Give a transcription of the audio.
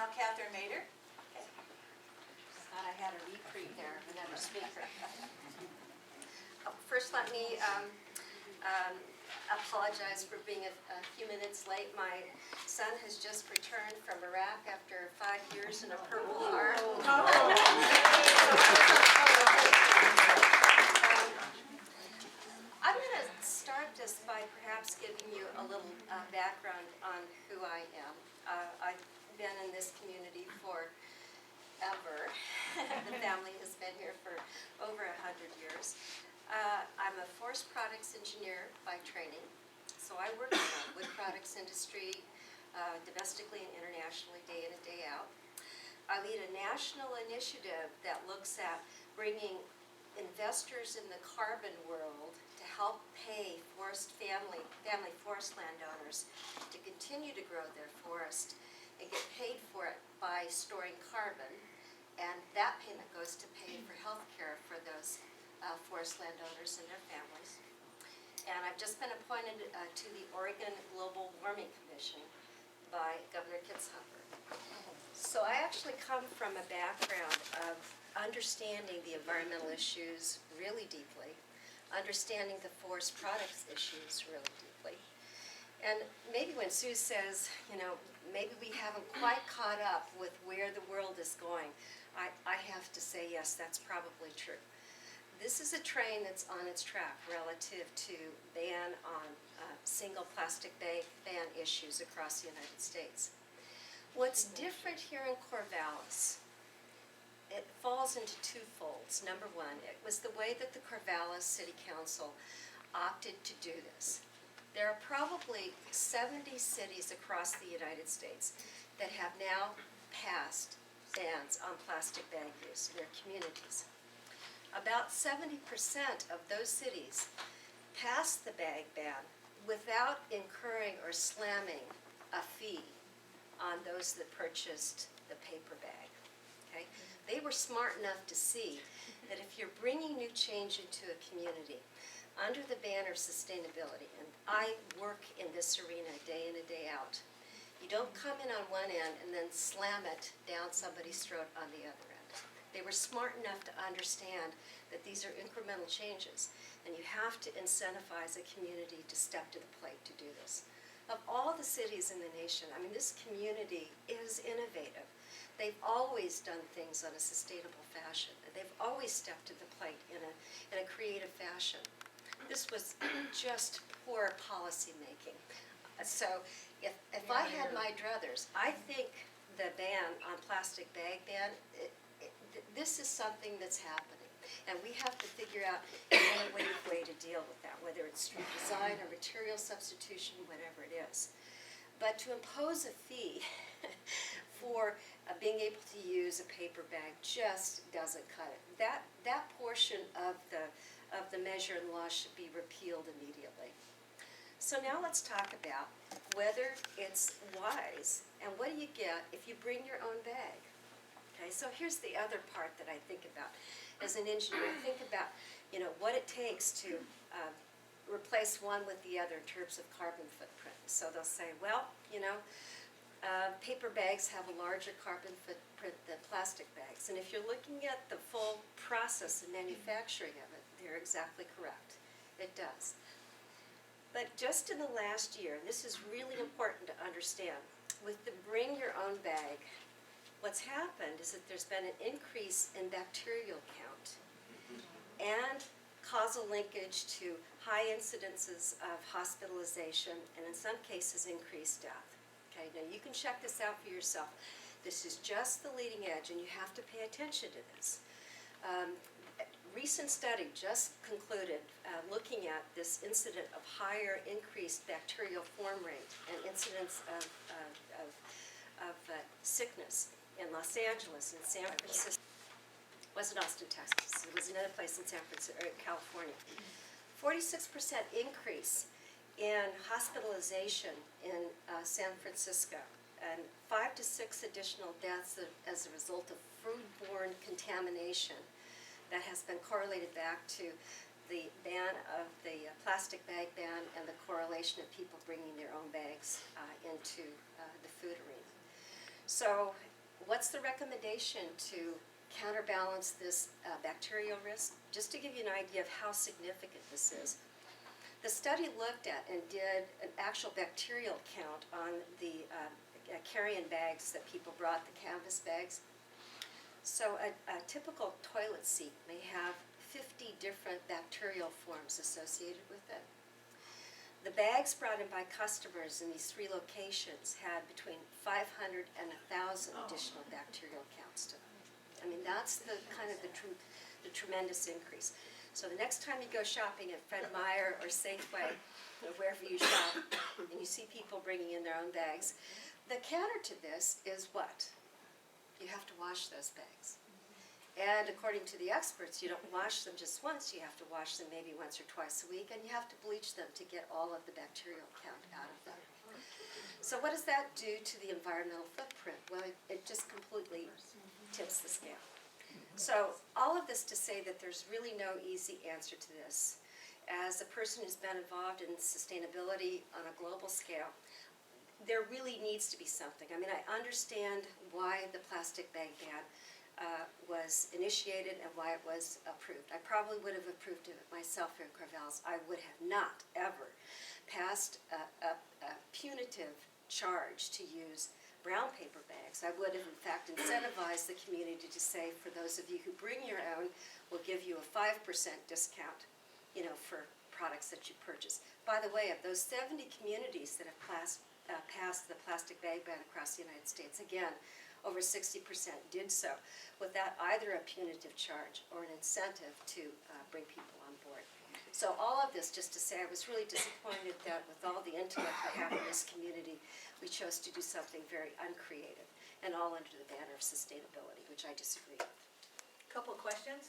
now Catherine Mader. Thought I had a reprieve there of another speaker. First, let me apologize for being a few minutes late. My son has just returned from Iraq after 5 years in a Purple Heart. I'm going to start this by perhaps giving you a little background on who I am. I've been in this community forever. The family has been here for over 100 years. I'm a forest products engineer by training, so I work in the wood products industry domestically and internationally, day in and day out. I lead a national initiative that looks at bringing investors in the carbon world to help pay family forest landowners to continue to grow their forest and get paid for it by storing carbon, and that payment goes to pay for health care for those forest landowners and their families. And I've just been appointed to the Oregon Global Warming Commission by Governor Kitzhaber. So I actually come from a background of understanding the environmental issues really deeply, understanding the forest products issues really deeply. And maybe when Sue says, maybe we haven't quite caught up with where the world is going, I have to say, yes, that's probably true. This is a train that's on its track relative to ban on single plastic bag ban issues across the United States. What's different here in Corvallis, it falls into two folds. Number one, it was the way that the Corvallis City Council opted to do this. There are probably 70 cities across the United States that have now passed bans on plastic bag use in their communities. About 70% of those cities passed the bag ban without incurring or slamming a fee on those that purchased the paper bag. Okay? They were smart enough to see that if you're bringing new change into a community under the banner of sustainability, and I work in this arena day in and day out, you don't come in on one end and then slam it down somebody's throat on the other end. They were smart enough to understand that these are incremental changes, and you have to incentivize a community to step to the plate to do this. Of all the cities in the nation, this community is innovative. They've always done things on a sustainable fashion. They've always stepped to the plate in a creative fashion. This was just poor policy making. So if I had my druthers, I think the ban on plastic bag ban, this is something that's happening. And we have to figure out an innovative way to deal with that, whether it's through design or material substitution, whatever it is. But to impose a fee for being able to use a paper bag just doesn't cut it. That portion of the measure in law should be repealed immediately. So now let's talk about whether it's wise and what do you get if you bring your own bag. Okay, so here's the other part that I think about. As an engineer, I think about what it takes to replace one with the other in terms of carbon footprint. So they'll say, well, paper bags have a larger carbon footprint than plastic bags. And if you're looking at the full process and manufacturing of it, they're exactly correct. It does. But just in the last year, and this is really important to understand, with the bring your own bag, what's happened is that there's been an increase in bacterial count and causal linkage to high incidences of hospitalization and in some cases increased death. Okay, now you can check this out for yourself. This is just the leading edge and you have to pay attention to this. Recent study just concluded looking at this incident of higher increased bacterial form rate and incidence of sickness in Los Angeles and San Francisco. It wasn't Austin, Texas. It was another place in California. 46% increase in hospitalization in San Francisco, and 5 to 6 additional deaths as a result of foodborne contamination that has been correlated back to the ban of the plastic bag ban and the correlation of people bringing their own bags into the food arena. So what's the recommendation to counterbalance this bacterial risk? Just to give you an idea of how significant this is. The study looked at and did an actual bacterial count on the carry-in bags that people brought, the canvas bags. So a typical toilet seat may have 50 different bacterial forms associated with it. The bags brought in by customers in these 3 locations had between 500 and 1,000 additional bacterial counts to them. I mean, that's the kind of the tremendous increase. So the next time you go shopping at Fred Meyer or Safeway, or wherever you shop, and you see people bringing in their own bags, the counter to this is what? You have to wash those bags. And according to the experts, you don't wash them just once, you have to wash them maybe once or twice a week, and you have to bleach them to get all of the bacterial count out of them. So what does that do to the environmental footprint? Well, it just completely tips the scale. So all of this to say that there's really no easy answer to this. As a person who's been involved in sustainability on a global scale, there really needs to be something. I mean, I understand why the plastic bag ban was initiated and why it was approved. I probably would have approved it myself here in Corvallis. I would have not ever passed a punitive charge to use brown paper bags. I would have, in fact, incentivized the community to say, for those of you who bring your own, we'll give you a 5% discount, for products that you purchase. By the way, of those 70 communities that have passed the plastic bag ban across the United States, again, over 60% did so without either a punitive charge or an incentive to bring people on board. So all of this just to say I was really disappointed that with all the intellect we have in this community, we chose to do something very uncreative and all under the banner of sustainability, which I disagree with. Couple of questions.